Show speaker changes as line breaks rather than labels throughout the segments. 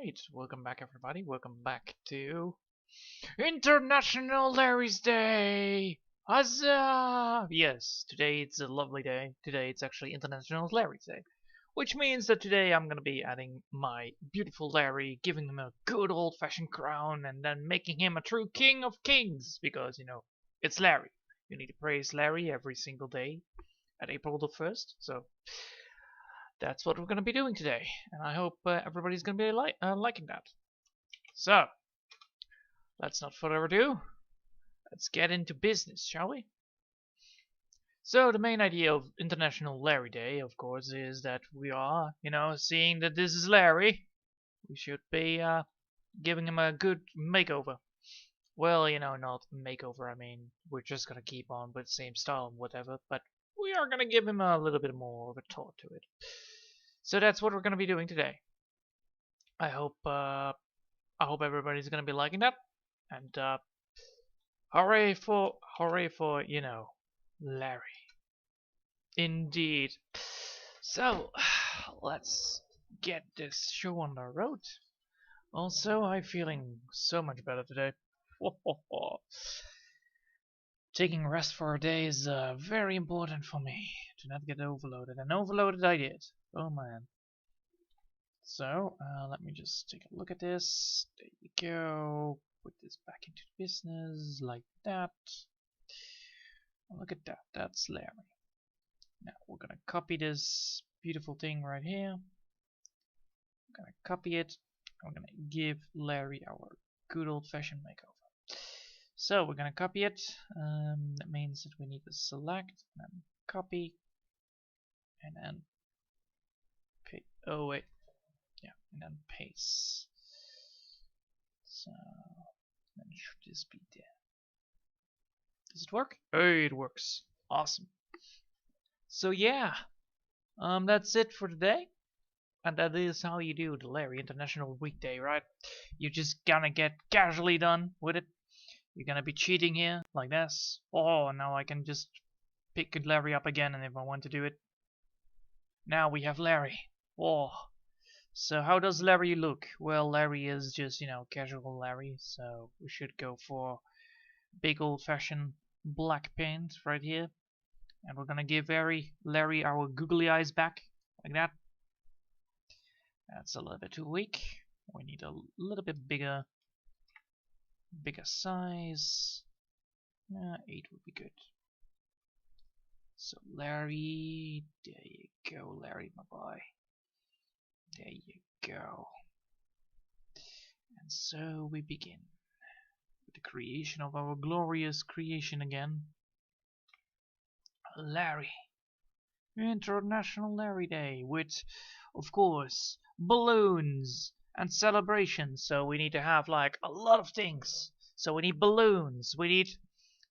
Alright, welcome back everybody. Welcome back to International Larry's Day! Huzzah! Yes, today it's a lovely day. Today it's actually International Larry's Day. Which means that today I'm gonna be adding my beautiful Larry, giving him a good old-fashioned crown, and then making him a true king of kings. Because, you know, it's Larry. You need to praise Larry every single day at April the 1st. So that's what we're going to be doing today, and I hope everybody's going to be liking that. So, let's not further ado. Let's get into business, shall we? So, the main idea of International Larry Day, of course, is that we are, seeing that this is Larry, we should be giving him a good makeover. Well, not makeover, I mean, we're just going to keep on with the same style and whatever, but we are going to give him a little bit more of a thought to it. So that's what we're going to be doing today. I hope everybody's going to be liking that. And hooray for Larry. Indeed. So let's get this show on the road. Also, I'm feeling so much better today. Taking rest for a day is very important for me to not get overloaded, and overloaded I did. Oh man. So let me just take a look at this. There you go. Put this back into business like that. Look at that. That's Larry. Now we're gonna copy this beautiful thing right here. We're gonna copy it. We're gonna give Larry our good old-fashioned makeover. So we're gonna copy it. That means that we need to select and then copy and then paste. Oh wait, yeah, and then paste. So then should this be there? Does it work? Oh, it works. Awesome. So yeah, that's it for today. And that is how you do the Larry International Weekday, right? You're just gonna get casually done with it. You're gonna be cheating here, like this. Oh, now I can just pick Larry up again, and if I want to do it. Now we have Larry. Oh. So how does Larry look? Well, Larry is just, casual Larry, so we should go for big old-fashioned black paint right here. And we're gonna give Larry our googly eyes back, like that. That's a little bit too weak. We need a little bit bigger size. 8 would be good. So Larry, there you go, Larry, my boy. There you go. And so we begin with the creation of our glorious creation again. Larry. International Larry Day with, of course, balloons and celebrations. So we need to have like a lot of things. So we need balloons, we need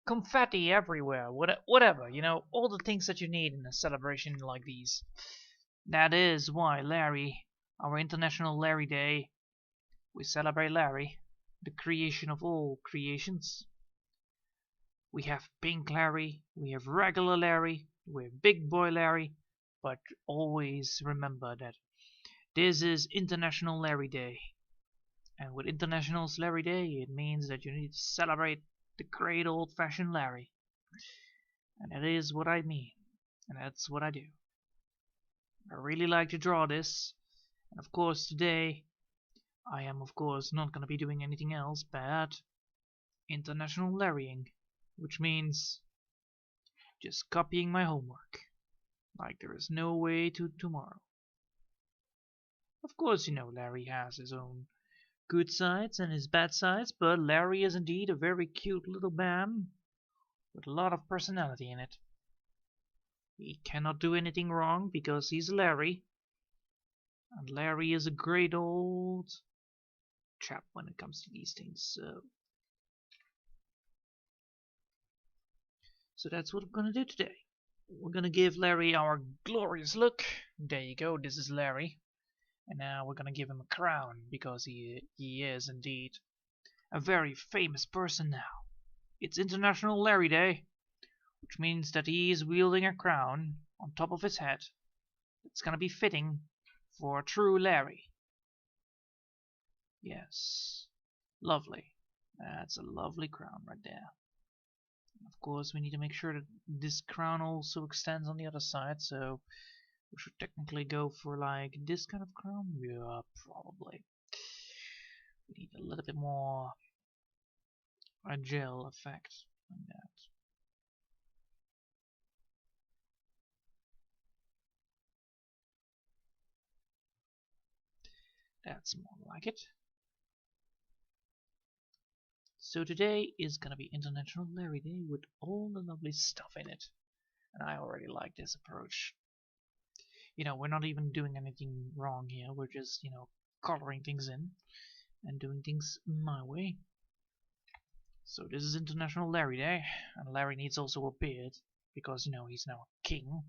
confetti everywhere, whatever, all the things that you need in a celebration like these. That is why Larry, our International Larry Day, we celebrate Larry, the creation of all creations. We have Pink Larry, we have regular Larry, we have Big Boy Larry, but always remember that this is International Larry Day. And with International Larry Day, it means that you need to celebrate the great old-fashioned Larry. And that is what I mean, and that's what I do. I really like to draw this, and of course today I am of course not going to be doing anything else but International Larrying, which means just copying my homework, like there is no way to tomorrow. Of course, Larry has his own good sides and his bad sides, but Larry is indeed a very cute little man with a lot of personality in it. He cannot do anything wrong because he's Larry, and Larry is a great old chap when it comes to these things. So that's what we're gonna do today. We're gonna give Larry our glorious look. There you go, this is Larry. And now we're gonna give him a crown, because he is indeed a very famous person now. It's International Larry Day, which means that he is wielding a crown on top of his head. It's gonna be fitting for a true Larry. Yes. Lovely. That's a lovely crown right there. Of course, we need to make sure that this crown also extends on the other side, so we should technically go for like this kind of crown. Yeah, probably. We need a little bit more agile effect like that. That's more like it. So today is gonna be International Lerry Day with all the lovely stuff in it. And I already like this approach. We're not even doing anything wrong here. We're just, coloring things in and doing things my way. So this is International Lerry Day, and Larry needs also a beard because he's now a king.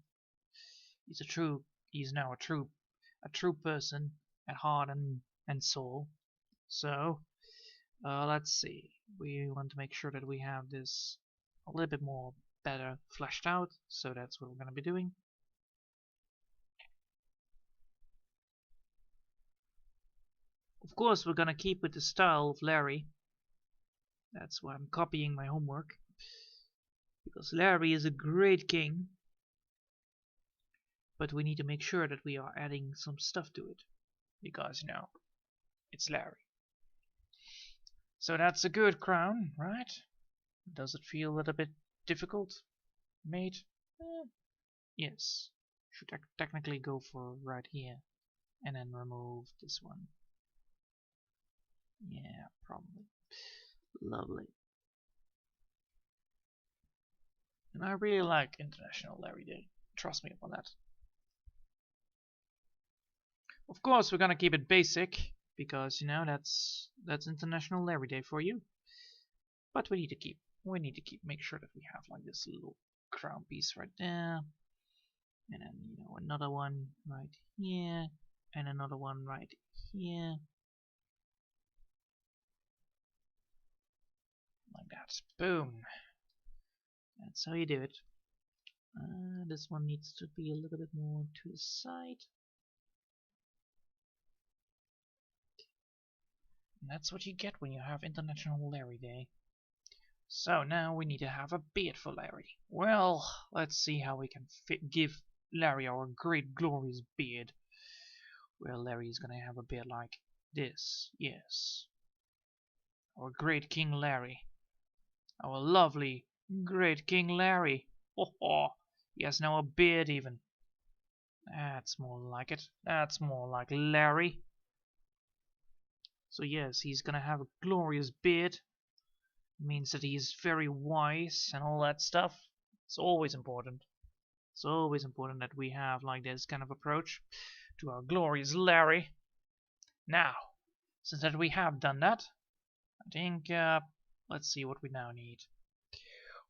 He's now a true person at heart and soul. So let's see. We want to make sure that we have this a little bit more better fleshed out. So that's what we're going to be doing. Of course, we're going to keep with the style of Larry. That's why I'm copying my homework. Because Larry is a great king. But we need to make sure that we are adding some stuff to it. Because, it's Larry. So that's a good crown, right? Does it feel a little bit difficult, mate? Yes. Should technically go for right here. And then remove this one. Yeah, probably. Lovely. And I really like International Lerry Day. Trust me upon that. Of course, we're gonna keep it basic because that's International Lerry Day for you. But we need to make sure that we have like this little crown piece right there, and then another one right here, and another one right here, like that. Boom. That's how you do it. This one needs to be a little bit more to the side. And that's what you get when you have International Lerry Day. So now we need to have a beard for Larry. Well, let's see how we can give Larry our great glorious beard. Well, Larry is gonna have a beard like this, yes. Our great King Larry. Our lovely, great King Larry. Oh, oh, he has now a beard even. That's more like it. That's more like Larry. So yes, he's gonna have a glorious beard. Means that he's very wise and all that stuff. It's always important. It's always important that we have like this kind of approach to our glorious Larry. Now, since that we have done that, I think let's see what we now need.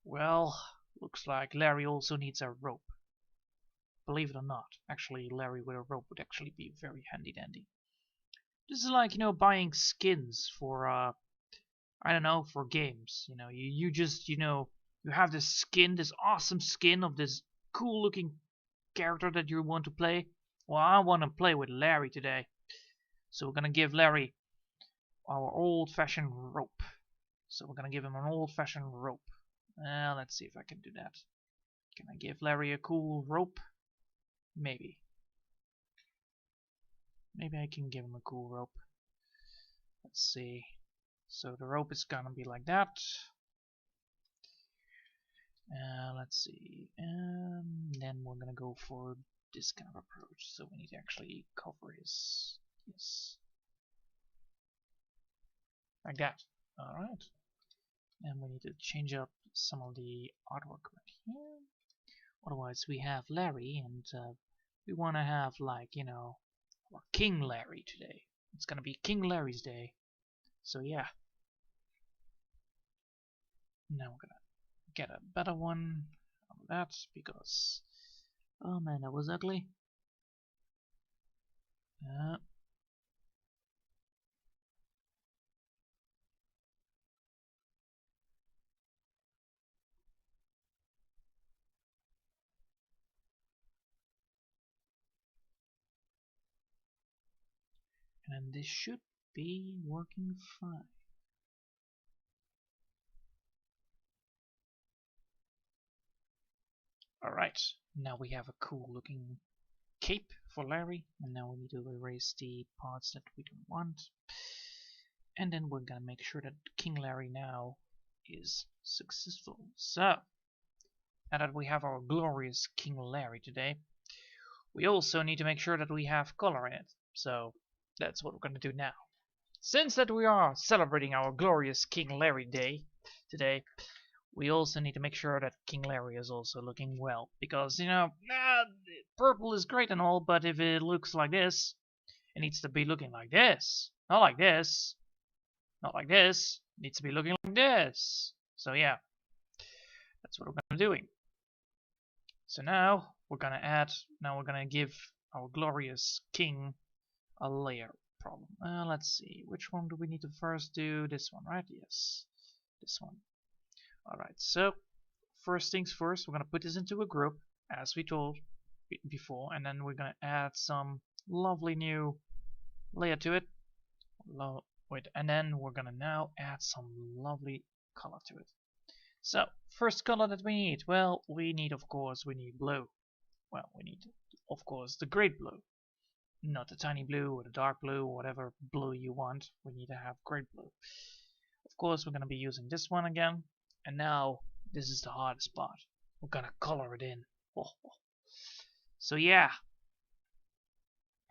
Well, looks like Larry also needs a rope. Believe it or not, actually Larry with a rope would actually be very handy dandy. This is like, buying skins for I don't know, for games. You just, you have this skin, this awesome skin of this cool looking character that you want to play. Well, I want to play with Larry today. So we're going to give Larry our old-fashioned rope. So we're going to give him an old-fashioned rope. Let's see if I can do that. Can I give Larry a cool rope? Maybe. Maybe I can give him a cool rope. Let's see. So the rope is gonna be like that. Let's see. Then we're gonna go for this kind of approach. So we need to actually cover his. Yes. Like that. Alright. And we need to change up some of the artwork right here. Otherwise, we have Larry, and we want to have, like, our King Larry today. It's gonna be King Larry's day. So yeah. Now we're gonna get a better one of that because oh man, that was ugly. And this should be working fine. Alright, now we have a cool looking cape for Larry, and now we need to erase the parts that we don't want. And then we're gonna make sure that King Larry now is successful. So, now that we have our glorious King Larry today, we also need to make sure that we have color in it. So, that's what we're gonna do now. Since that we are celebrating our glorious King Larry Day today, we also need to make sure that King Larry is also looking well. Because, you know, purple is great and all, but if it looks like this, it needs to be looking like this. Not like this. Not like this. It needs to be looking like this. So yeah, that's what we're gonna be doing. So now we're gonna give our glorious king a layer problem. Let's see, which one do we need to first do? This one, right? Yes, this one. Alright, so first things first, we're gonna put this into a group, as we told before, and then we're gonna add some lovely new layer to it. And then we're gonna now add some lovely color to it. So, first color that we need, well, we need blue. Well, we need, of course, the great blue. Not the tiny blue or the dark blue or whatever blue you want. We need to have great blue. Of course, we're gonna be using this one again. And now, this is the hardest part. We're gonna color it in. Oh. So yeah,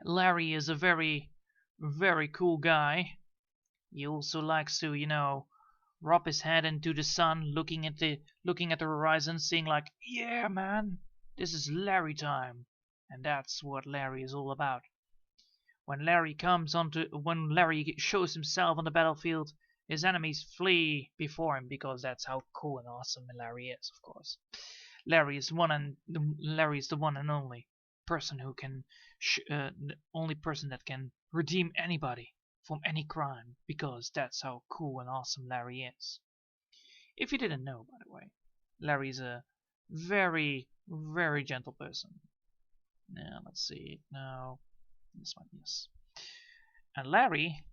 Larry is a very, very cool guy. He also likes to, you know, rub his head into the sun, looking at the horizon, saying like, "Yeah, man, this is Larry time," and that's what Larry is all about. When Larry shows himself on the battlefield, his enemies flee before him because that's how cool and awesome Larry is. Of course, Larry is the one and only person who can, the only person that can redeem anybody from any crime, because that's how cool and awesome Larry is. If you didn't know, by the way, Larry's a very, very gentle person. Now, let's see. Now, this one, yes. And Larry,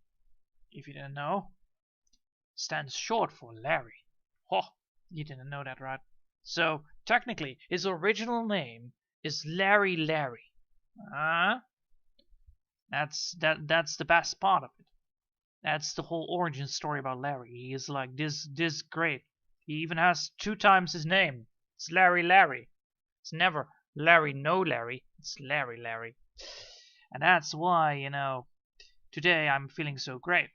if you didn't know, stands short for Larry. Oh, you didn't know that, right? So, technically, his original name is Larry. That's the best part of it. That's the whole origin story about Larry. He is like this great. He even has 2 times his name. It's Larry. It's never Larry no Larry. It's Larry. And that's why, you know, today I'm feeling so great.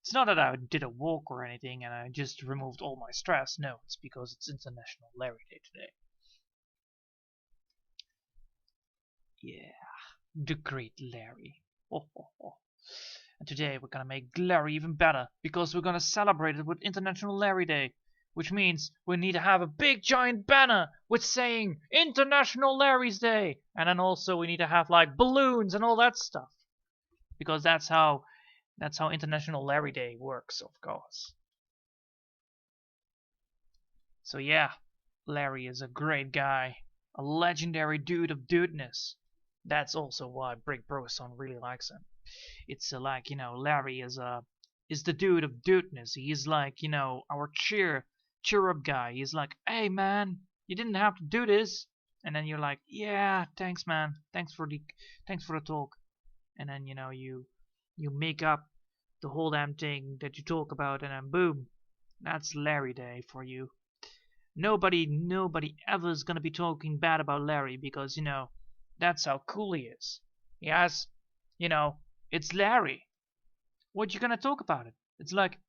It's not that I did a walk or anything and I just removed all my stress. No, it's because it's International Larry Day today. Yeah, the great Larry. Oh. And today we're gonna make Larry even better, because we're gonna celebrate it with International Larry Day, which means we need to have a big giant banner with saying International Larry's Day, and then also we need to have like balloons and all that stuff, because that's how International Larry Day works, of course. So yeah, Larry is a great guy, a legendary dude of dudeness. That's also why Brick Broson really likes him. It's like, you know, Larry is the dude of dudeness. He's like, you know, our cheer up guy. He's like, "Hey man, you didn't have to do this," and then you're like, "Yeah, thanks man, thanks for the talk," and then, you know, you make up the whole damn thing that you talk about, and then boom, that's Larry Day for you. Nobody ever is gonna be talking bad about Larry, because, you know, that's how cool he is. He has, you know, it's Larry. What you gonna talk about it? It's like,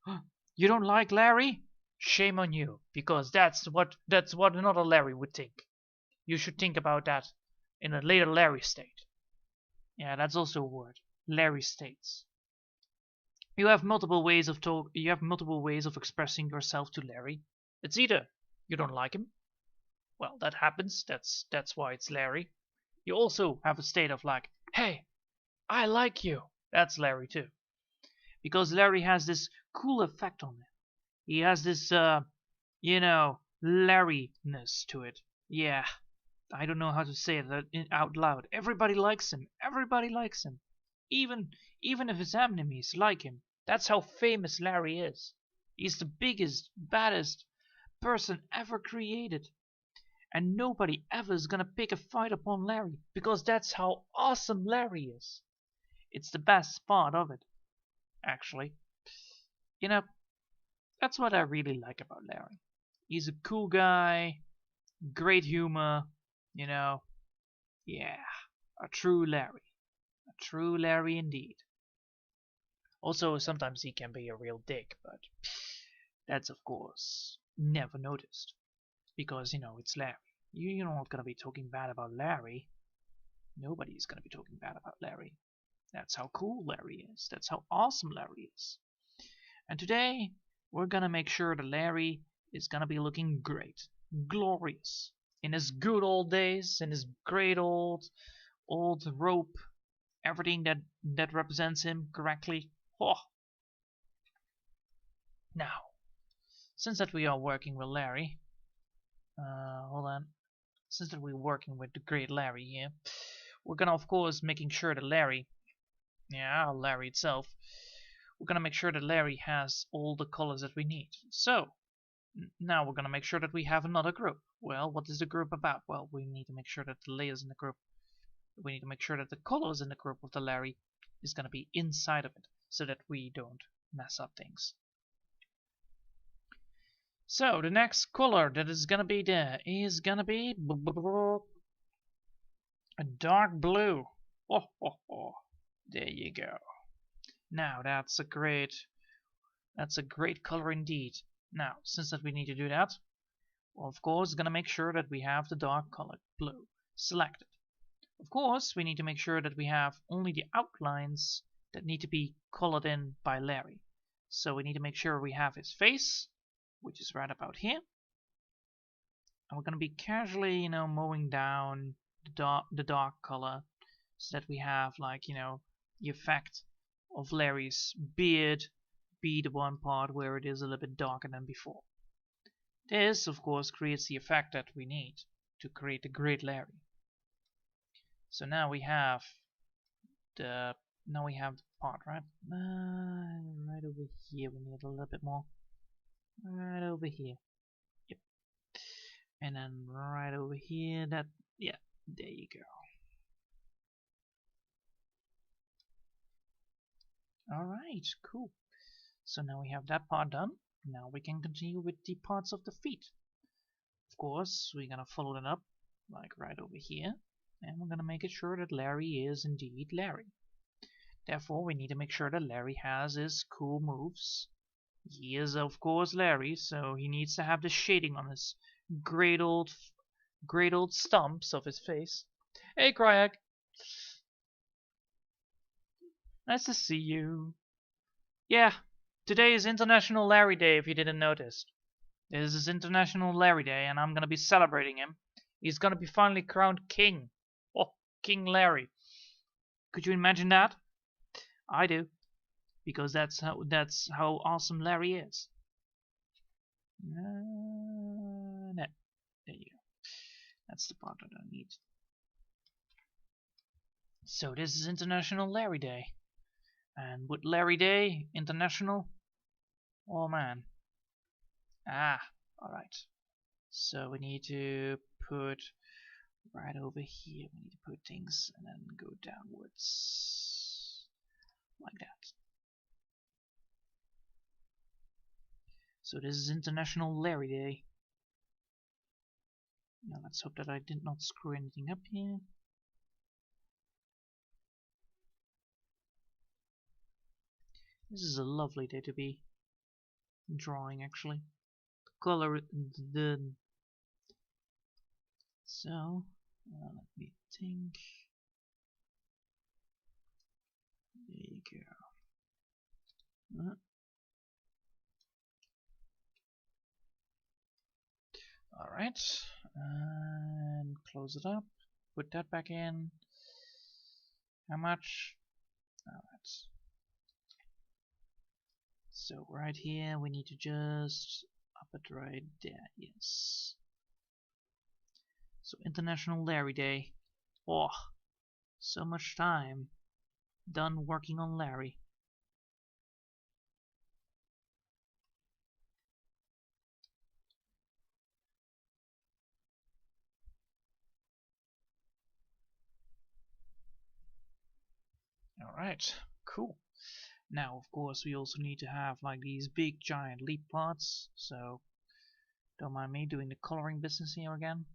you don't like Larry? Shame on you, because that's what another Larry would think. You should think about that in a later Larry state. Yeah, that's also a word. Larry states. You have multiple ways of expressing yourself to Larry. It's either you don't like him. Well, that happens. That's why it's Larry. You also have a state of like, "Hey, I like you." That's Larry too. Because Larry has this cool effect on him. He has this, you know, Larry-ness to it. Yeah, I don't know how to say it out loud. Everybody likes him. Even if his enemies like him. That's how famous Larry is. He's the biggest, baddest person ever created. And nobody ever is gonna pick a fight upon Larry, because that's how awesome Larry is. It's the best part of it, actually. You know, that's what I really like about Larry. He's a cool guy, great humor, you know. Yeah, a true Larry. A true Larry indeed. Also, sometimes he can be a real dick, but that's of course never noticed. Because, it's Larry. You're not gonna be talking bad about Larry. Nobody's gonna be talking bad about Larry. That's how cool Larry is. That's how awesome Larry is. And today, we're gonna make sure that Larry is gonna be looking great. Glorious. In his good old days, in his great old rope, everything that represents him correctly. Oh. Now, since that we are working with Larry, hold on. Since that we're working with the great Larry here, we're gonna of course making sure that Larry itself, we're gonna make sure that Larry has all the colors that we need. So now we're gonna make sure that we have another group. Well, what is the group about? Well, we need to make sure that the layers in the group, we need to make sure that the colors in the group of the Larry is gonna be inside of it, so that we don't mess up things. So the next color that is gonna be there is gonna be a dark blue. Oh. There you go. Now that's a great color indeed. Now, since that we need to do that, we're of course gonna make sure that we have the dark color blue selected. Of course, we need to make sure that we have only the outlines that need to be colored in by Larry. So we need to make sure we have his face, which is right about here. And we're gonna be casually, mowing down the dark color, so that we have the effect of Larry's beard be the one part where it is a little bit darker than before. This, of course, creates the effect that we need to create the great Larry. So now we have the part, right? Right over here. We need a little bit more. Right over here. Yep. And then right over here. There you go. Alright, cool. So now we have that part done. Now we can continue with the parts of the feet. Of course, we're gonna follow it up, like right over here. And we're gonna make it sure that Larry is indeed Larry. Therefore, we need to make sure that Larry has his cool moves. He is, of course, Larry, so he needs to have the shading on his great old stumps of his face. Hey, Kryak! Nice to see you. Yeah, today is International Larry Day, if you didn't notice. This is International Larry Day, and I'm gonna be celebrating him. He's gonna be finally crowned king. Oh, King Larry. Could you imagine that? I do, because that's how awesome Larry is. No. There you go. That's the part that I need. So this is International Larry Day. And with Larry Day International, oh man. Alright. So we need to put right over here, we need to put things and then go downwards. Like that. So this is International Larry Day. Now let's hope that I did not screw anything up here. This is a lovely day to be drawing, actually. The color, so let me think. There you go. Alright, and close it up. Put that back in. How much? Alright. So right here we need to just up it right there, yes. So International Larry Day. Oh, so much time. Done working on Larry. Alright, cool. Now, of course, we also need to have like these big giant leaf pods, so don't mind me doing the coloring business here again.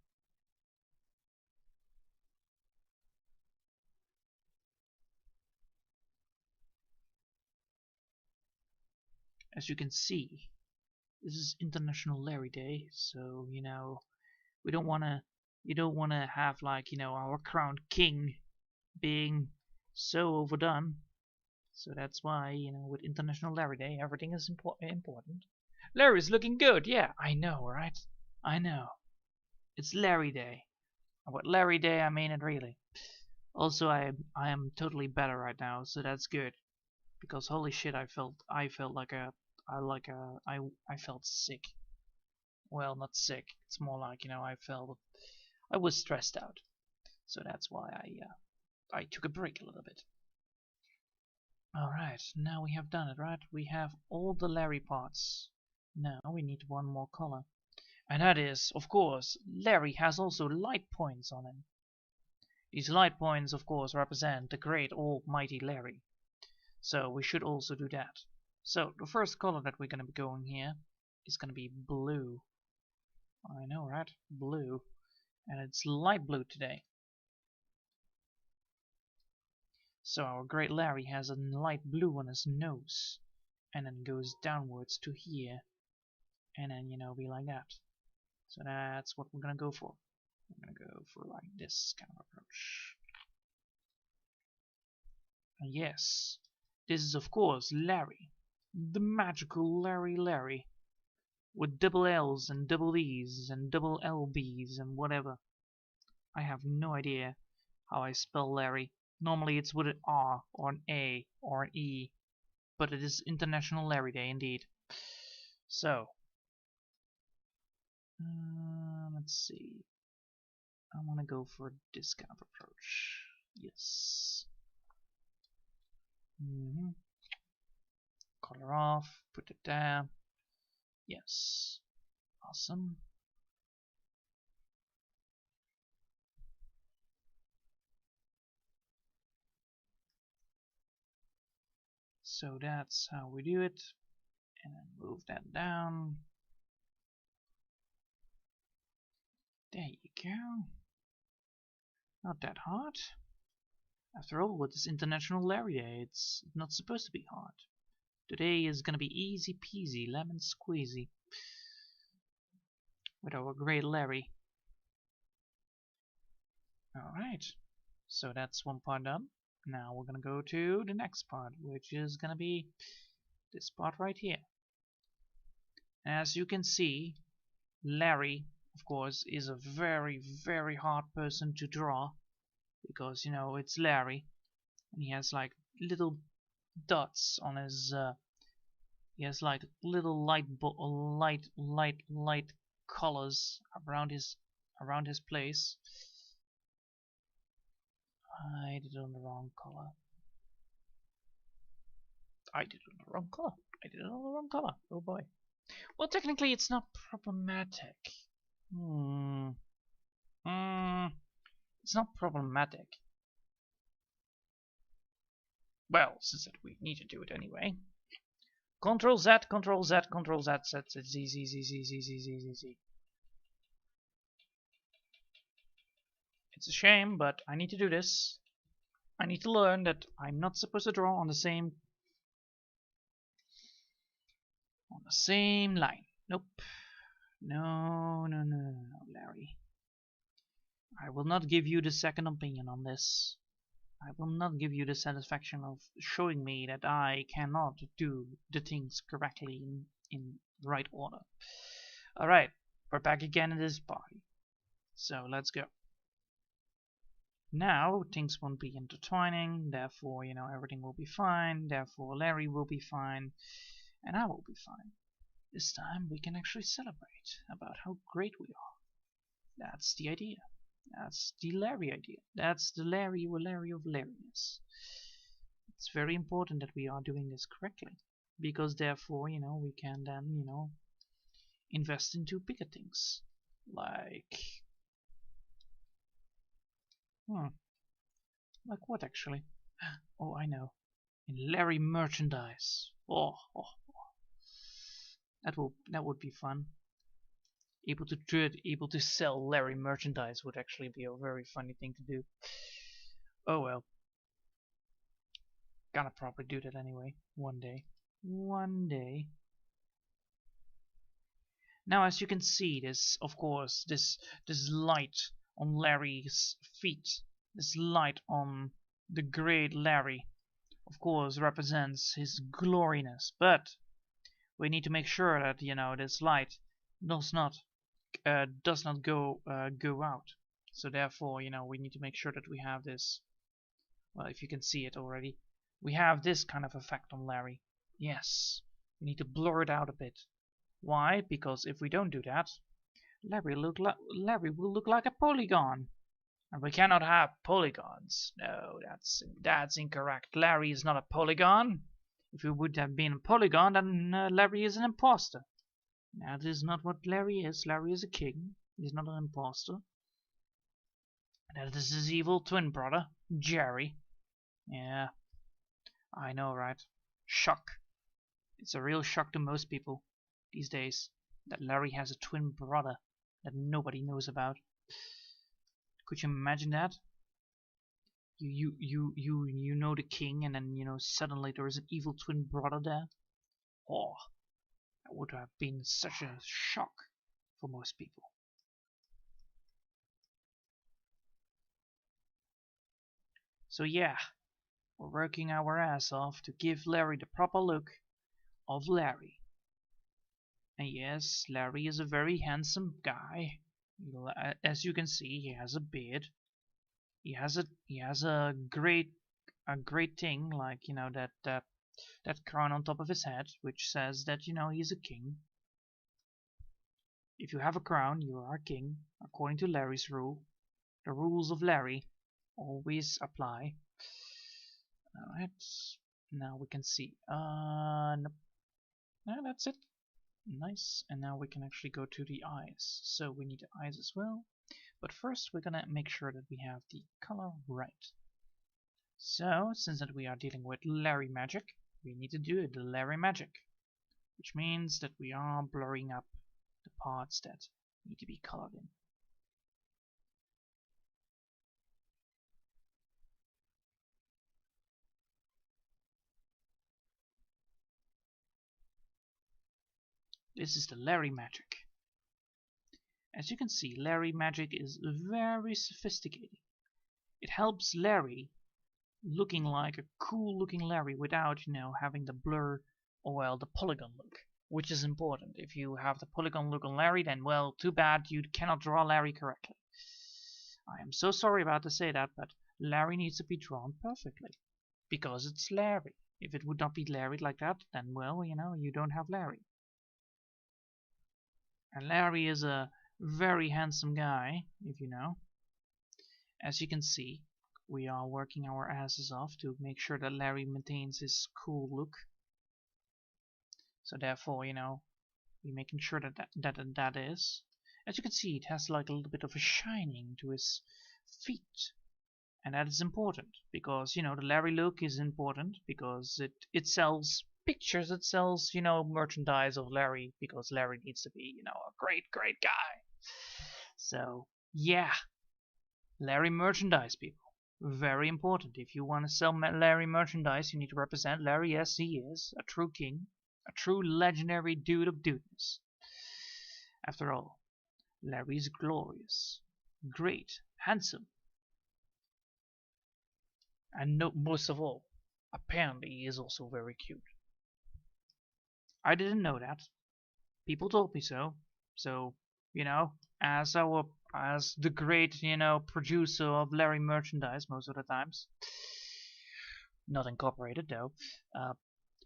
As you can see, this is International Larry Day, so we don't wanna have like our crowned king being so overdone. So that's why with International Larry Day everything is important. Larry's looking good, yeah, I know, right? I know. It's Larry Day. And with Larry Day I mean it really. Also I am totally better right now, so that's good. Because holy shit I felt like I felt sick. Well, not sick. It's more like I was stressed out. So that's why I took a break a little bit. Alright, now we have done it, right? We have all the Larry parts. Now we need one more color. And that is, of course, Larry has also light points on him. These light points, of course, represent the great almighty Larry. So we should also do that. So the first color that we're going to be going here is going to be blue. I know, right? Blue. And it's light blue today. So our great Larry has a light blue on his nose. And then goes downwards to here. And then, be like that. So that's what we're going to go for. We're going to go for like this kind of approach. And yes, this is of course Larry. The magical Larry. With double L's and double E's and double LB's and whatever. I have no idea how I spell Larry. Normally it's with an R or an A or an E. But it is International Larry Day indeed. So, let's see. I want to go for this kind of approach. Yes. Color off, put it down. Yes. Awesome. So that's how we do it. And then move that down. There you go. Not that hard. After all, it is International Larry Day. It's not supposed to be hard. Today is gonna be easy peasy, lemon squeezy. With our great Larry. Alright. So that's one part done. Now we're gonna go to the next part, which is gonna be this part right here. As you can see, Larry, of course, is a very, very hard person to draw. Because, it's Larry. And he has like little dots on his he has like little light colors around his place. I did it on the wrong color. I did it on the wrong color. Oh boy. Well, technically it's not problematic. It's not problematic. Well, since we need to do it anyway. Control Z, Control Z, Control Z, Z, Z, Z, Z, Z, Z, Z, Z, Z, Z. It's a shame, but I need to do this. I need to learn that I'm not supposed to draw on the same line. Nope. No, Larry. I will not give you the second opinion on this. I will not give you the satisfaction of showing me that I cannot do the things correctly in the right order. Alright, we're back again in this party. So let's go. Now things won't be intertwining, therefore, everything will be fine, therefore Larry will be fine, and I will be fine. This time we can actually celebrate about how great we are. That's the idea. That's the Larry idea. That's the Larry of Larryness. it's very important that we are doing this correctly, because therefore, we can then, invest into bigger things. Like, like what actually? Oh, I know. In Lerry merchandise. Oh. That would be fun. Able to sell Lerry merchandise would actually be a very funny thing to do. Oh well. Gonna probably do that anyway. One day. One day. Now, as you can see, of course, this light on Larry's feet, this light on the great Larry, of course, represents his gloriness. But we need to make sure that this light does not go out. So therefore, we need to make sure that we have this. Well, if you can see it already, we have this kind of effect on Larry. Yes, we need to blur it out a bit. Why? Because if we don't do that, Larry will look like a polygon, and we cannot have polygons. No, that's incorrect. Larry is not a polygon. If he would have been a polygon, then Larry is an imposter. That is not what Larry is. Larry is a king. He's not an imposter. That is his evil twin brother, Jerry. Yeah, I know, right? Shock. It's a real shock to most people these days that Larry has a twin brother that nobody knows about. Could you imagine that? You know the king, and then suddenly there is an evil twin brother there. Oh, that would have been such a shock for most people. So yeah, we're working our ass off to give Larry the proper look of Larry. And yes, Larry is a very handsome guy. As you can see, he has a beard. He has a great thing, like that crown on top of his head, which says that he's a king. If you have a crown, you are a king, according to Larry's rule. The rules of Larry always apply. Alright, now we can see. Nope. No, that's it. Nice. And now we can actually go to the eyes. So we need the eyes as well. But first we're gonna make sure that we have the color right. So, since that we are dealing with Lerry magic, we need to do the Lerry magic, which means that we are blurring up the parts that need to be colored in. This is the Lerry magic. As you can see, Lerry magic is very sophisticated. It helps Lerry looking like a cool looking Lerry without, having the blur or, well, the polygon look, which is important. If you have the polygon look on Lerry, then, well, too bad, you cannot draw Lerry correctly. I am so sorry about to say that, but Lerry needs to be drawn perfectly, because it's Lerry. If it would not be Lerry like that, then, well, you don't have Lerry. And Lerry is a very handsome guy, if you know. As you can see, we are working our asses off to make sure that Lerry maintains his cool look. So therefore, we're making sure that is. As you can see, it has like a little bit of a shining to his feet. And that is important, because, the Lerry look is important, because it sells pictures, it sells, merchandise of Lerry, because Lerry needs to be, a great guy. So, yeah. Lerry merchandise, people. Very important. If you want to sell Lerry merchandise, you need to represent Lerry as he is, a true king, a true legendary dude of dudeness. After all, Lerry is glorious, great, handsome, and most of all, apparently he is also very cute. I didn't know that. People told me so. So, as the great, producer of Lerry merchandise most of the times, not incorporated though,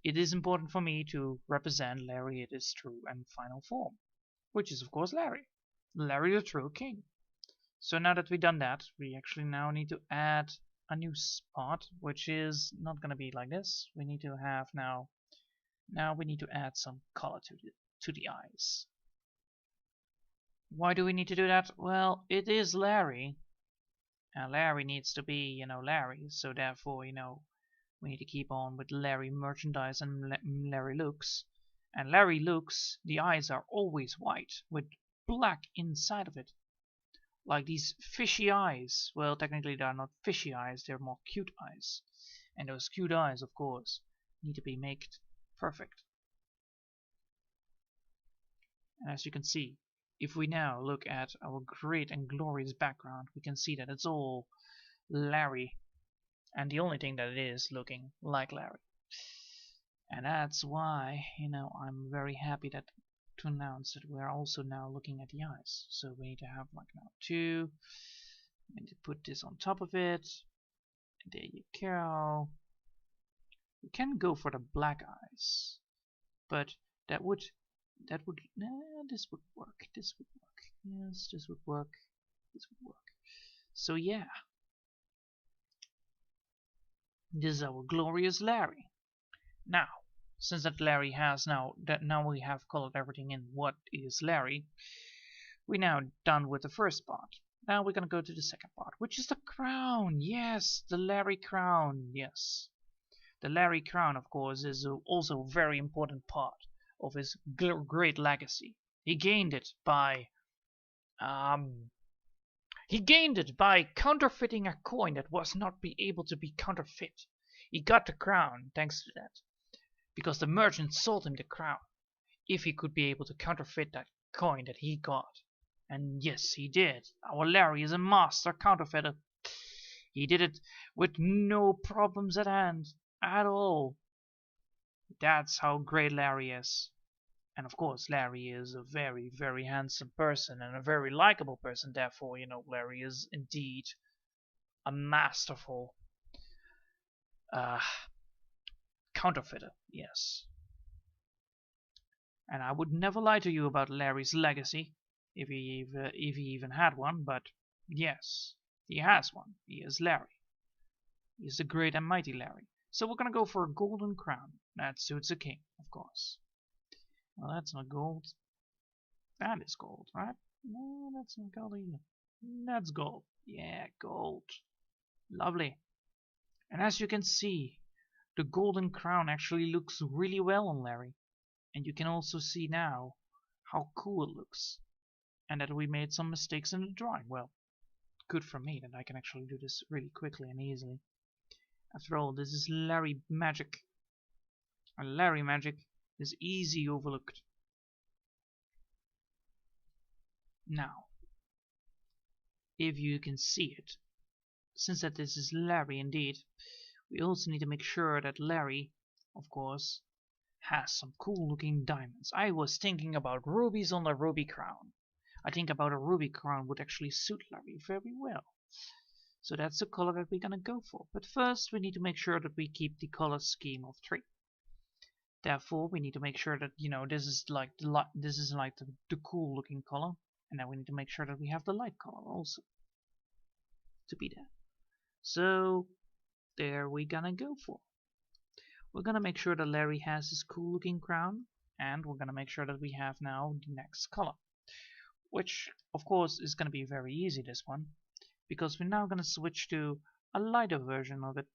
it is important for me to represent Lerry in his true and final form, which is of course Lerry. Lerry the true king. So now that we've done that, we actually now need to add annouce part, which is not gonna be like this. We need to have now we need to add some color to the eyes. Why do we need to do that? Well, it is Larry, and Larry needs to be, Larry, so therefore, we need to keep on with Larry merchandise and Larry looks. And Larry looks, the eyes are always white with black inside of it. Like these fishy eyes. Well, technically they are not fishy eyes, they're more cute eyes. And those cute eyes, of course, need to be made perfect. And as you can see, if we now look at our great and glorious background, we can see that it's all Larry. And the only thing that it is looking like Larry. And that's why, I'm very happy to announce that we're also now looking at the eyes. So we need to have like now 2. We need to put this on top of it. And there you go. We can go for the black eyes, but this would work. This would work. Yes, this would work. This would work. So yeah, this is our glorious Larry. Now, since that Larry has now we have colored everything in what is Larry, we're now done with the first part. Now we're gonna go to the second part, which is the crown. Yes, the Larry crown. Yes, the Larry crown, of course, is also a very important part of his great legacy. He gained it by counterfeiting a coin that was not able to be counterfeit. He got the crown thanks to that, because the merchant sold him the crown if he could be able to counterfeit that coin that he got. And yes, he did. Our Larry is a master counterfeiter. He did it with no problems at hand at all. That's how great Larry is. And of course, Larry is a very, very handsome person and a very likable person. Therefore, Larry is indeed a masterful counterfeiter. Yes. And I would never lie to you about Larry's legacy, if he even had one. But yes, he has one. He is Larry. He is the great and mighty Larry. So we're gonna go for a golden crown. That suits a king, of course. Well, that's not gold. That is gold, right? No, that's not gold either. That's gold. Yeah, gold. Lovely. And as you can see, the golden crown actually looks really well on Larry. And you can also see now how cool it looks. And that we made some mistakes in the drawing. Well, good for me that I can actually do this really quickly and easily. After all, this is Larry magic. And Larry magic is easy overlooked. Now, if you can see it, since that this is Larry indeed, we also need to make sure that Larry, of course, has some cool looking diamonds. I was thinking about rubies on the ruby crown. I think about a ruby crown would actually suit Larry very well. So that's the color that we're gonna go for. But first we need to make sure that we keep the color scheme of 3. Therefore we need to make sure that this is like the cool looking color, and then we need to make sure that we have the light color also to be there. So there we're gonna go for. We're gonna make sure that Larry has his cool looking crown, and we're gonna make sure that we have now the next color, which of course is gonna be very easy, this one, because we're now gonna switch to a lighter version of it,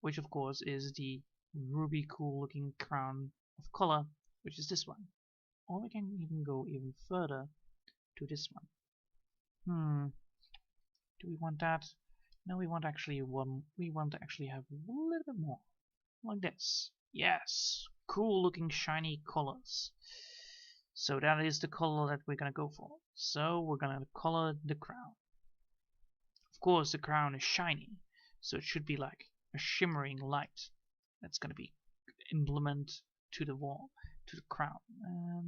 which of course is the ruby cool looking crown of color, which is this one. Or we can even go even further to this one. Do we want that? No, we want actually one. We want to actually have a little bit more, like this. Yes, cool looking shiny colors. So that is the color that we're gonna go for. So we're gonna color the crown. Of course, the crown is shiny, so it should be like a shimmering light that's gonna be implemented to the wall, to the crown.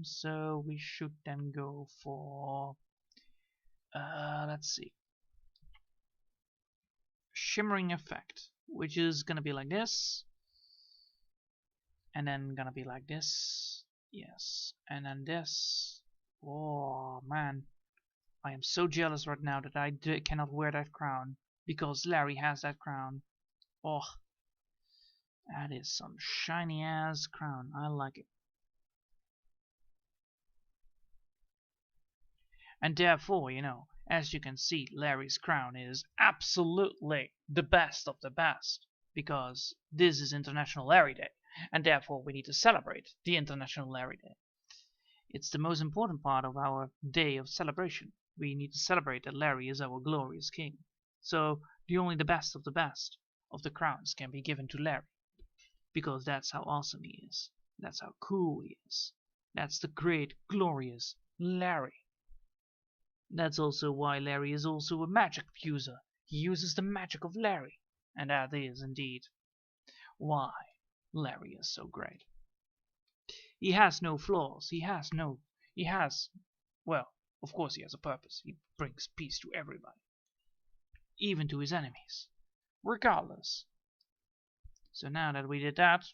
So we should then go for let's see, shimmering effect, which is gonna be like this, and then gonna be like this. Yes, and then this. Oh man, I am so jealous right now that I cannot wear that crown. because Larry has that crown. Oh, that is some shiny ass crown. I like it. And therefore, as you can see, Larry's crown is absolutely the best of the best, because this is International Larry Day, and therefore we need to celebrate the International Larry Day. It's the most important part of our day of celebration. We need to celebrate that Larry is our glorious king. So only the best of the crowns can be given to Larry, because that's how awesome he is. That's how cool he is. That's the great, glorious Larry. That's also why Larry is also a magic user. He uses the magic of Larry. And that is indeed why Larry is so great. He has no flaws. Well, of course he has a purpose. He brings peace to everybody. Even to his enemies. Regardless. So now that we did that,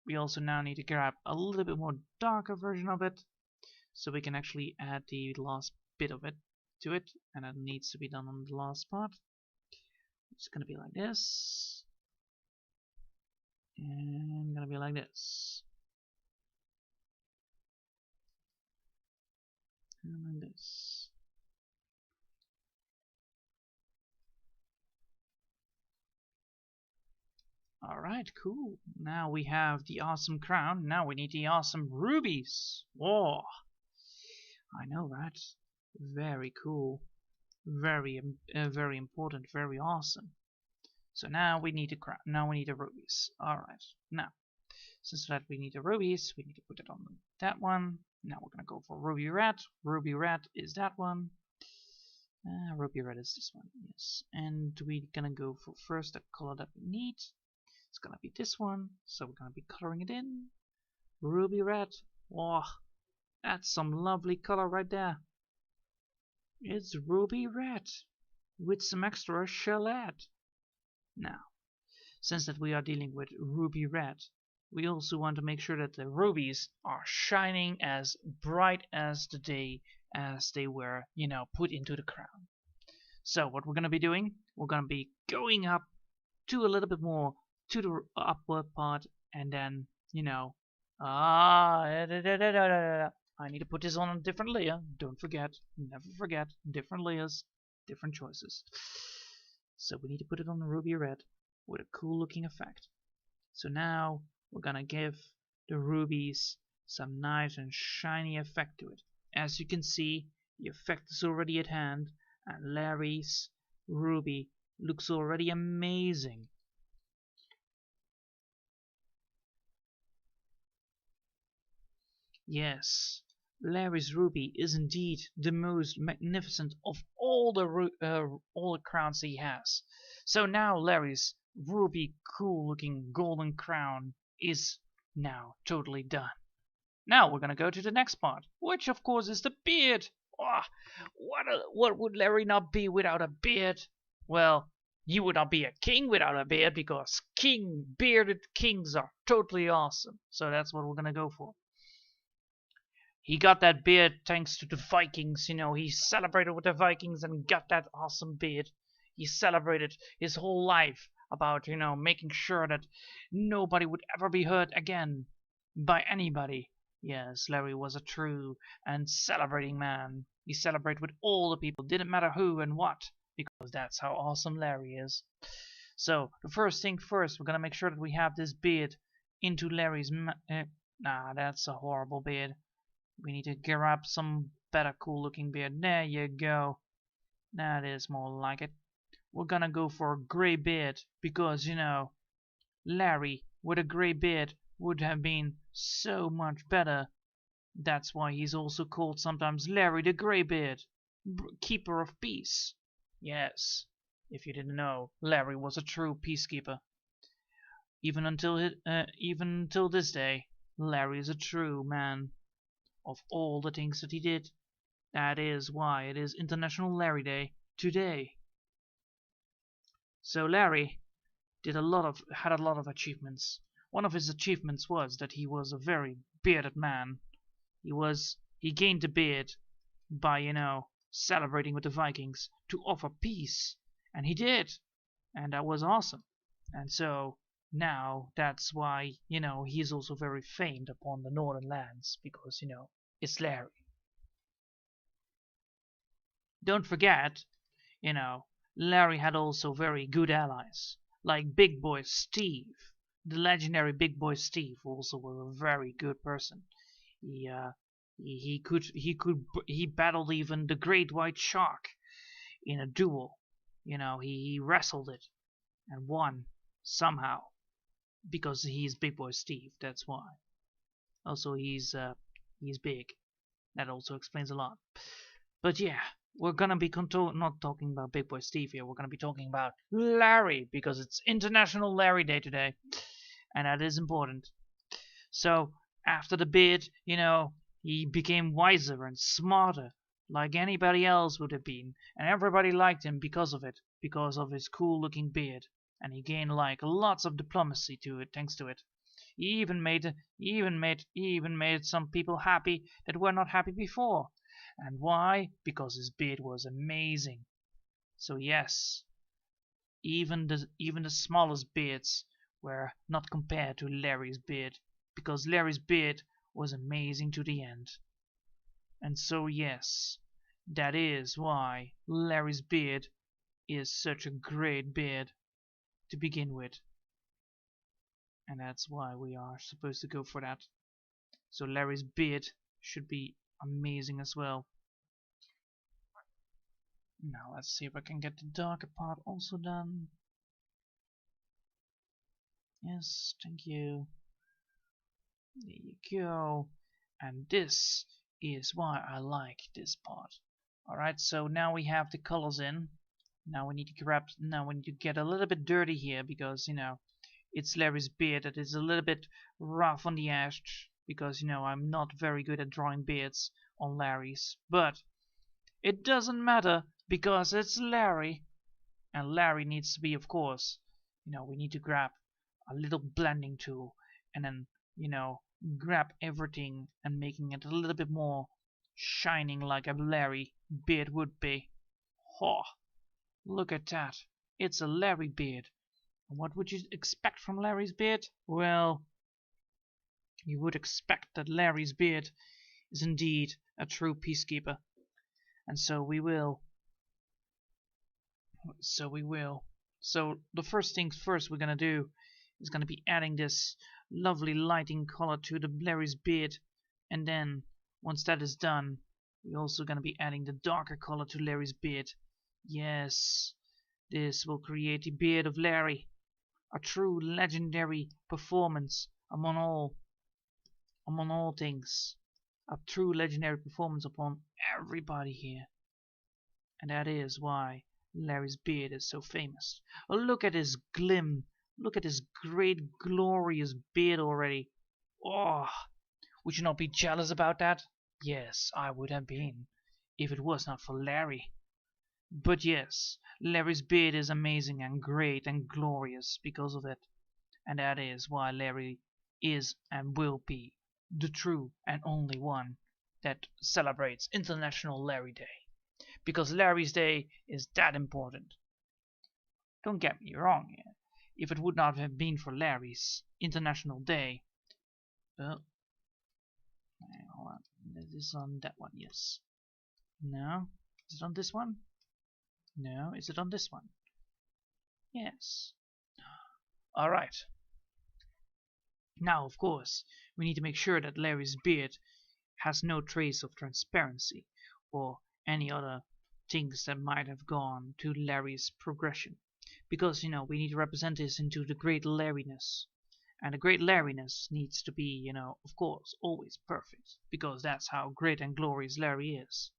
we also now need to grab a little bit more darker version of it, so we can actually add the last bit of it to it, and that needs to be done on the last part. It's gonna be like this, and gonna be like this, and like this. Alright, cool. Now we have the awesome crown. Now we need the awesome rubies. Oh, I know, right? Very cool. Very important. Very awesome. So now we need the crown. Now we need the rubies. Alright. Now, since that we need the rubies, we need to put it on that one. Now we're gonna go for ruby red. Ruby red is that one. Ruby red is this one. Yes. And we're gonna go for first the color that we need. It's gonna be this one, so we're gonna be coloring it in. Ruby red. Oh, that's some lovely color right there. It's ruby red with some extra shellac. Now, since that we are dealing with ruby red, we also want to make sure that the rubies are shining as bright as the day as they were, put into the crown. So what we're gonna be doing, we're gonna be going up to a little bit more to the upward part, and then, I need to put this on a different layer. Don't forget, never forget, different layers, different choices. So we need to put it on the ruby red with a cool looking effect. So now we're gonna give the rubies some nice and shiny effect to it. As you can see, the effect is already at hand, and Larry's ruby looks already amazing. Yes, Larry's ruby is indeed the most magnificent of all the crowns he has. So now Larry's ruby cool-looking golden crown is now totally done. Now we're gonna go to the next part, which of course is the beard. Oh, what would Larry not be without a beard? Well, you would not be a king without a beard, because bearded kings are totally awesome. So that's what we're gonna go for. He got that beard thanks to the Vikings, he celebrated with the Vikings and got that awesome beard. He celebrated his whole life about, making sure that nobody would ever be hurt again by anybody. Yes, Larry was a true and celebrating man. He celebrated with all the people, didn't matter who and what, because that's how awesome Larry is. So, the first thing first, we're gonna make sure that we have this beard into Larry's nah, that's a horrible beard. We need to grab some better cool looking beard. There you go. That is more like it. We're gonna go for a grey beard because, Larry with a grey beard would have been so much better. That's why he's also called sometimes Larry the Greybeard, Keeper of Peace. Yes, if you didn't know, Larry was a true peacekeeper. Even until this day, Larry is a true man. Of all the things that he did, that is why it is International Larry Day today. So Larry had a lot of achievements. One of his achievements was that he was a very bearded man. He gained a beard by, celebrating with the Vikings to offer peace. And he did. and that was awesome. And so now that's why, he's also very famed upon the northern lands, because, it's Larry. Don't forget, you know, Larry had also very good allies, like Big Boy Steve. The legendary Big Boy Steve also was a very good person. He uh, he battled even the Great White Shark in a duel. He wrestled it and won somehow because he's Big Boy Steve. That's why. Also, he's big. That also explains a lot. But yeah, we're gonna be not talking about Big Boy Steve here. We're gonna be talking about Larry because it's International Larry Day today, and that is important. So after the bid, he became wiser and smarter, like anybody else would have been, and everybody liked him because of it, because of his cool-looking beard, and he gained like lots of diplomacy to it, thanks to it. He even made some people happy that were not happy before. And why? Because his beard was amazing. So yes, even the smallest beards were not compared to Larry's beard, because Larry's beard was amazing to the end. And so yes, that is why Larry's beard is such a great beard to begin with. And that's why we are supposed to go for that. So Larry's beard should be amazing as well. Now let's see if I can get the darker part also done. Yes, thank you. There you go. And this is why I like this part. Alright, so now we have the colors in. Now we need to get a little bit dirty here because, it's Larry's beard that is a little bit rough on the edge because, I'm not very good at drawing beards on Larry's. But it doesn't matter because it's Larry. And Larry needs to be, of course, we need to grab a little blending tool and then, grab everything and making it a little bit more shining like a Larry beard would be. Oh, look at that. It's a Larry beard. And what would you expect from Larry's beard? Well, you would expect that Larry's beard is indeed a true peacekeeper. And so we will. So the first things first we're gonna do is gonna be adding this lovely lighting color to the Larry's beard, and then once that is done, we're also gonna be adding the darker color to Larry's beard. Yes, this will create the beard of Larry, a true legendary performance among all things, a true legendary performance upon everybody here, and that is why Larry's beard is so famous. Oh, look at his glim. Look at his great, glorious beard already. Oh, would you not be jealous about that? Yes, I would have been, if it was not for Larry. But yes, Larry's beard is amazing and great and glorious because of it. And that is why Larry is and will be the true and only one that celebrates International Larry Day. Because Larry's Day is that important. Don't get me wrong here. If it would not have been for Larry's International Day, well, hold on. This is on that one, yes. No, is it on this one? No, is it on this one? Yes. Alright. Now, of course, we need to make sure that Larry's beard has no trace of transparency or any other things that might have gone to Larry's progression. Because, we need to represent this into the great Larryness. And the great Larryness needs to be, of course, always perfect. Because that's how great and glorious Larry is.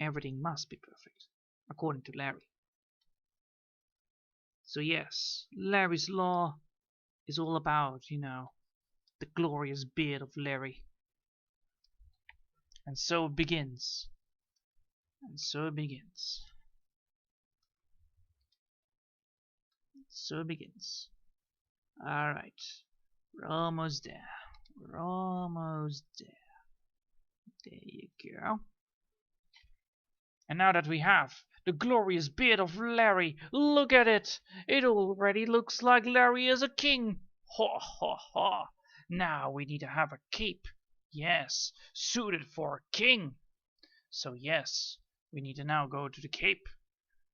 Everything must be perfect, according to Larry. So yes, Larry's Law is all about, the glorious beard of Lerry. And so it begins. And so it begins. So it begins. Alright. We're almost there. We're almost there. There you go. And now that we have The glorious beard of Larry. Look at it. It already looks like Larry is a king. Ha ha ha. Now we need to have a cape. Yes, suited for a king. So yes, we need to now go to the cape.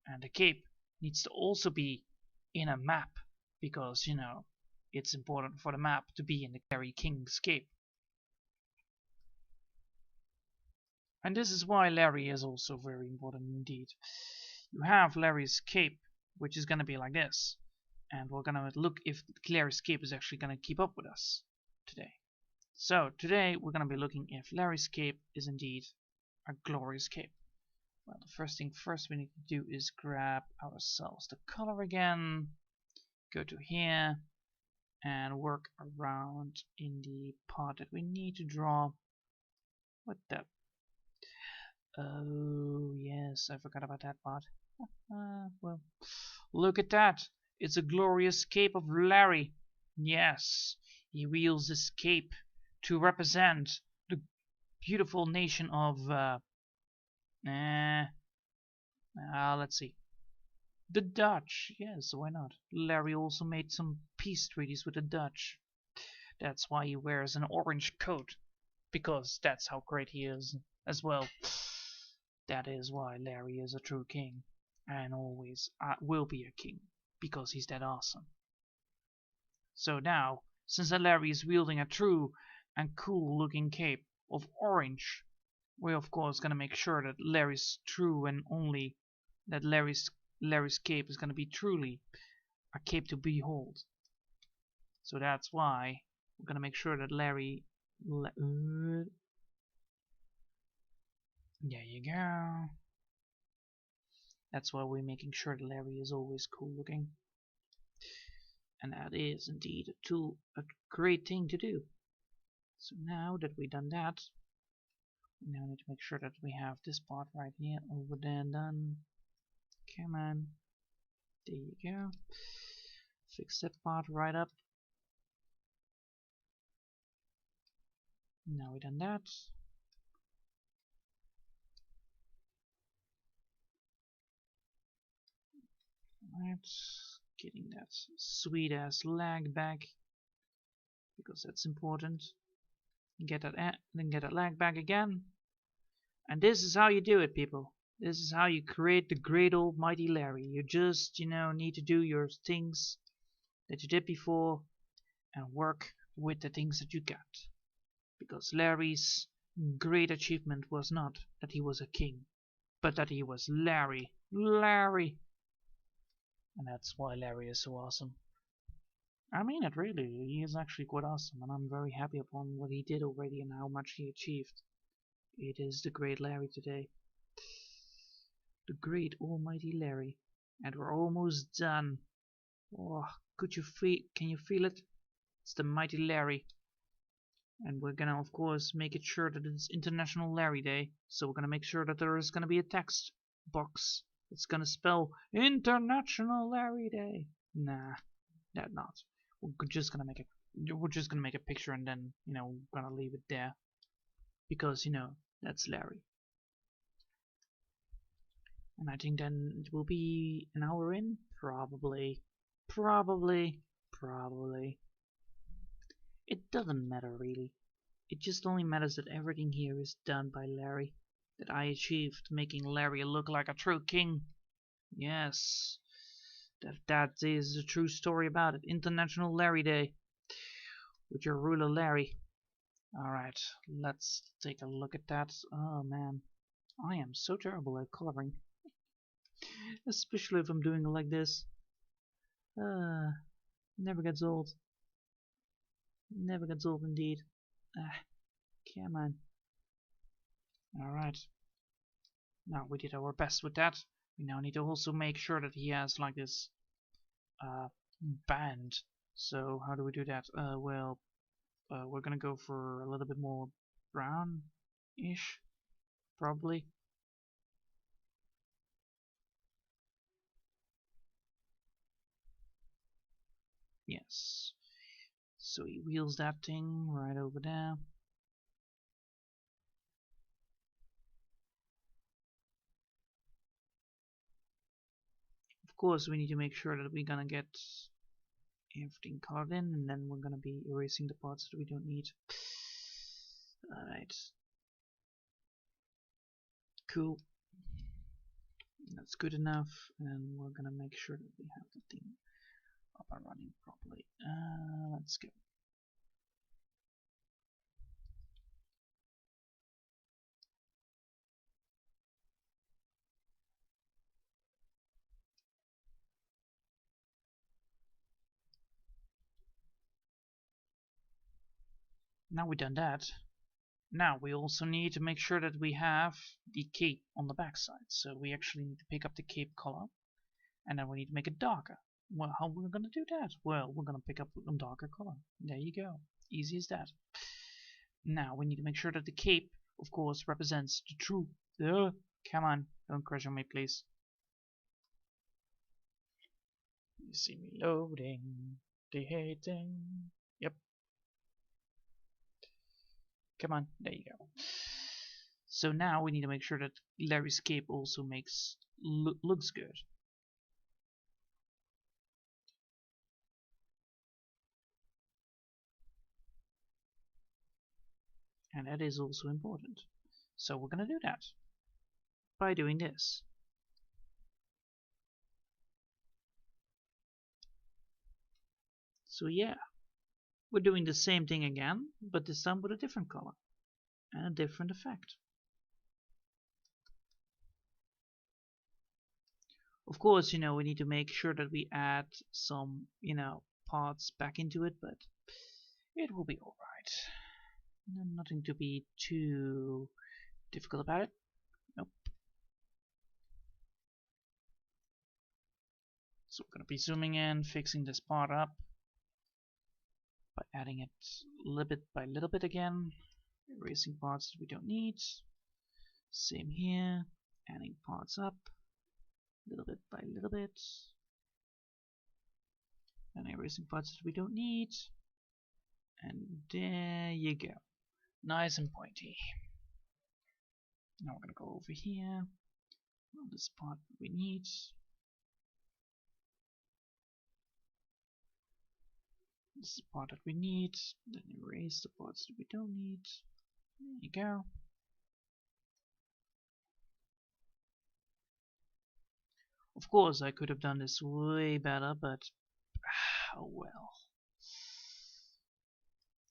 And the cape needs to also be in a map. Because, you know, it's important for the map to be in the Larry King's cape. And this is why Larry is also very important indeed. You have Larry's cape, which is going to be like this. And we're going to look if Larry's cape is actually going to keep up with us today. So today we're going to be looking if Larry's cape is indeed a glorious cape. Well, the first thing first we need to do is grab ourselves the color again. Go to here and work around in the part that we need to draw. What the? Oh, yes, I forgot about that part. Well, look at that. It's a glorious cape of Larry. Yes, he wields this cape to represent the beautiful nation of, let's see. The Dutch. Yes, why not? Larry also made some peace treaties with the Dutch. That's why he wears an orange coat. Because that's how great he is as well. That is why Larry is a true king. And always will be a king. Because he's that awesome. So now, since Larry is wielding a true and cool looking cape of orange, we're of course gonna make sure that Larry's true and only that Larry's cape is gonna be truly a cape to behold. So that's why we're gonna make sure that Larry there you go. That's why we're making sure that Larry is always cool looking. And that is indeed a great thing to do. So now that we've done that, we now need to make sure that we have this part right here over there done. Come on. There you go. Fix that part right up. Now we've done that. Alright, getting that sweet ass lag back because that's important. Get that, then get that lag back again. And this is how you do it, people. This is how you create the great almighty Larry. You just, need to do your things that you did before and work with the things that you got. Because Larry's great achievement was not that he was a king, but that he was Larry. Larry! And that's why Larry is so awesome. I mean it really, he is actually quite awesome and I'm very happy upon what he did already and how much he achieved. It is the great Larry today. The great almighty Larry. And we're almost done. Oh, can you feel it? It's the mighty Larry. And we're gonna of course make it sure that it's International Larry Day. So we're gonna make sure that there is gonna be a text box. It's gonna spell International Larry Day. Nah, that not. We're just gonna make a picture and then, we're gonna leave it there. Because, that's Larry. And I think then it will be an hour in? Probably. It doesn't matter really. It just only matters that everything here is done by Larry. That I achieved making Larry look like a true king. Yes. That is the true story about it. International Larry Day. With your ruler Larry. Alright, let's take a look at that. Oh man. I am so terrible at coloring. Especially if I'm doing it like this. Never gets old. Never gets old indeed. Come on. Alright. Now we did our best with that. We now need to also make sure that he has like this band. So how do we do that? We're gonna go for a little bit more brown-ish, probably. Yes. So he wheels that thing right over there. course, we need to make sure that we're gonna get everything colored in, and then we're gonna be erasing the parts that we don't need. Alright. Cool. That's good enough, and we're gonna make sure that we have the thing up and running properly. Let's go. Now we've done that. Now we also need to make sure that we have the cape on the backside. So we actually need to pick up the cape color, and then we need to make it darker. Well, how are we going to do that? Well, we're going to pick up a darker color. There you go. Easy as that. Now we need to make sure that the cape, of course, represents the true... come on, don't crash on me, please. You see me loading, dehating. Yep. Come on, there you go. So now we need to make sure that Larry's cape also looks good. And that is also important. So we're gonna do that by doing this. So yeah, we're doing the same thing again, but this time with a different color and a different effect. Of course, we need to make sure that we add some, parts back into it, but it will be alright. Nothing to be too difficult about it. Nope. So we're going to be zooming in, fixing this part up by adding it little bit by little bit again, erasing parts that we don't need. Same here, adding parts up little bit by little bit, and erasing parts that we don't need. And there you go. Nice and pointy. Now we're going to go over here on this part that we need. This is the part that we need. Then erase the parts that we don't need. There you go. Of course, I could have done this way better, but oh well.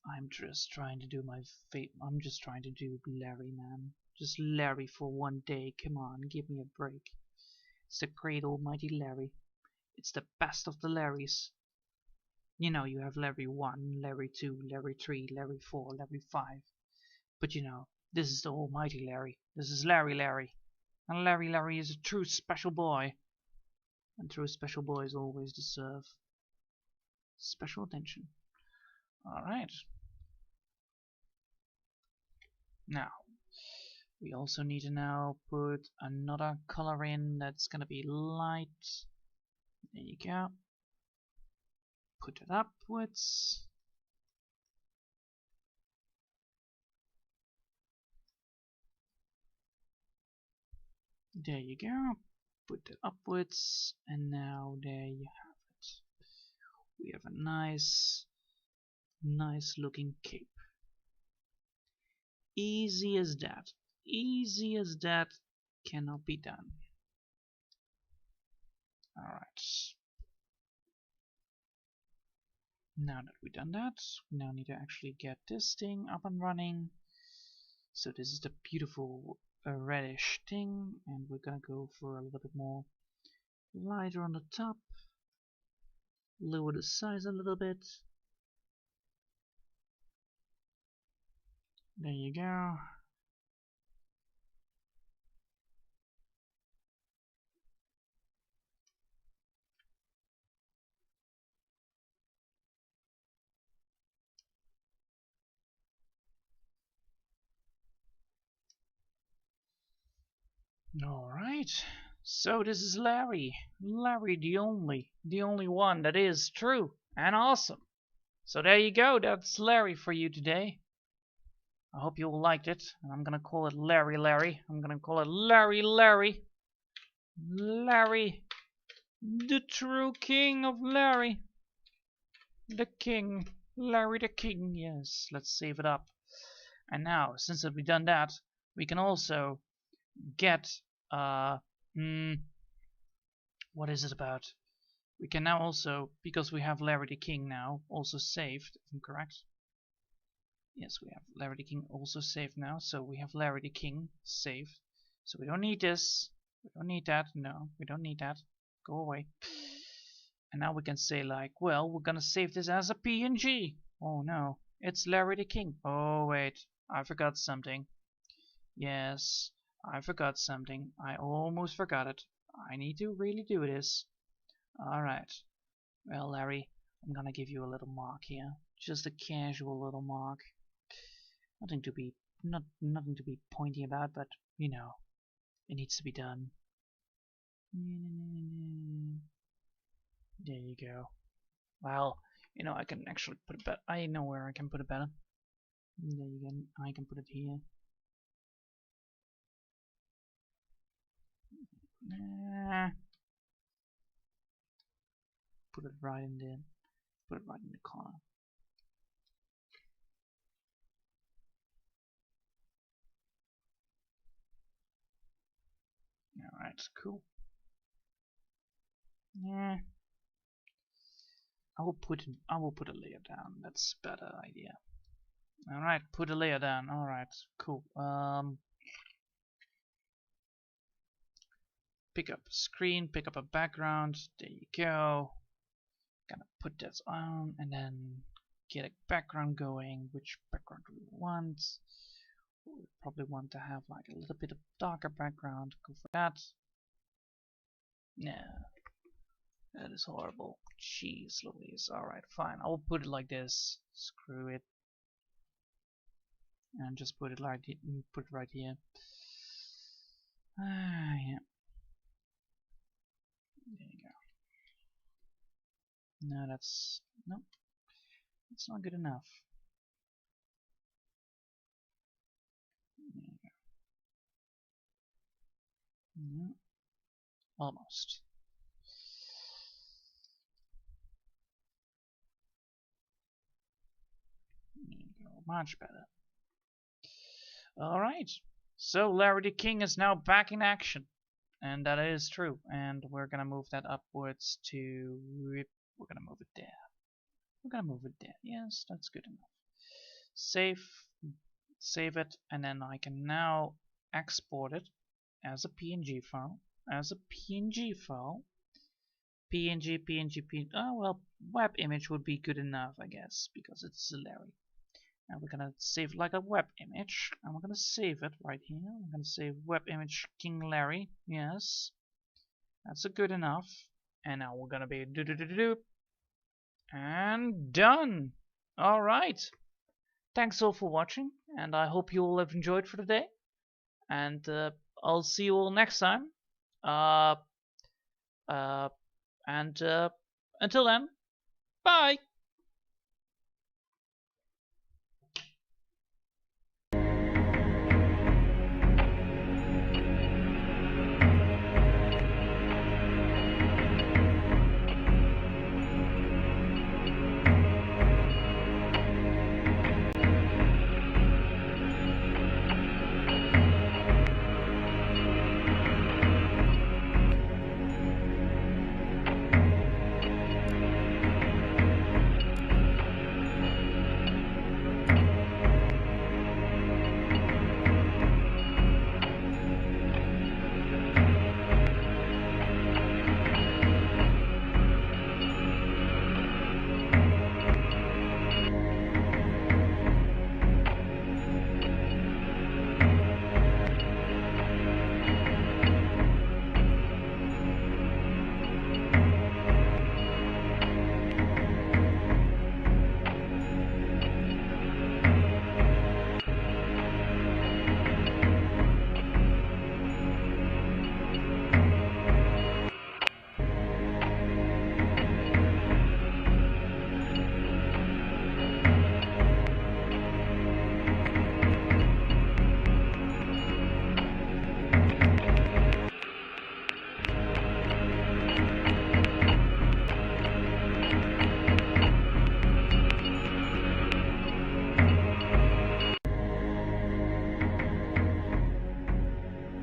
I'm just trying to do my fate. I'm just trying to do Lerry, man. Just Lerry for one day. Come on, give me a break. It's the great almighty Lerry. It's the best of the Lerrys. You have Lerry 1, Lerry 2, Lerry 3, Lerry 4, Lerry 5. But this is the almighty Lerry. This is Lerry. And Lerry is a true special boy. And true special boys always deserve special attention. Alright. Now, we also need to now put another color in that's gonna be light. There you go. Put it upwards. There you go. Put it upwards, and now there you have it. We have a nice looking cape. Easy as that. Easy as that cannot be done. Alright. Now that we've done that, we now need to actually get this thing up and running. So this is the beautiful reddish thing, and we're gonna go for a little bit more lighter on the top. Lower the size a little bit. There you go. Alright, so this is Lerry. Lerry the only one that is true and awesome. So there you go, that's Lerry for you today. I hope you all liked it, and I'm gonna call it Lerry. I'm gonna call it Lerry. The true king of Larry. The king. Larry the king. Yes, let's save it up. And now, since we've done that, we can also get what is it about? We can now also, because we have Larry the king now also saved, if I'm correct. Yes, we have Larry the king also saved now, so we have Larry the king saved. So we don't need this. We don't need that. No, we don't need that. Go away. And now we can say like, well, we're gonna save this as a PNG. Oh no, it's Larry the king. Oh wait, I forgot something. Yes, I forgot something. I almost forgot it. I need to really do this. Alright. Well, Larry, I'm gonna give you a little mark here. Just a casual little mark. Nothing to be nothing to be pointy about, but you know, it needs to be done. There you go. Well, you know, I can actually put it better. I know where I can put it better. There you go. I can put it here. Put it right in there. Put it right in the corner. Alright, cool. Yeah. I will put a layer down. That's a better idea. Alright, put a layer down. Alright, cool. Pick up a screen, pick up a background. There you go. Gonna put that on and then get a background going. Which background do we want? We probably want to have like a little bit of darker background. Go for that. No, that is horrible. Jeez Louise. Alright, fine. I will put it like this. Screw it. And just put it right here. Yeah. There you go. No, that's nope. That's not good enough. There you go. No. Almost. There you go. Much better. Alright. So Larry the King is now back in action. And that is true. And we're gonna move that upwards to we're gonna move it there. We're gonna move it there. Yes, that's good enough. Save it, and then I can now export it as a PNG file. PNG. Oh well, web image would be good enough, I guess, because it's Larry. And we're gonna save it like a web image, and we're gonna save it right here. We're gonna save web image King Larry. Yes, that's a good enough. And now we're gonna be and done. All right. Thanks all for watching, and I hope you all have enjoyed for today. And I'll see you all next time. And until then, bye.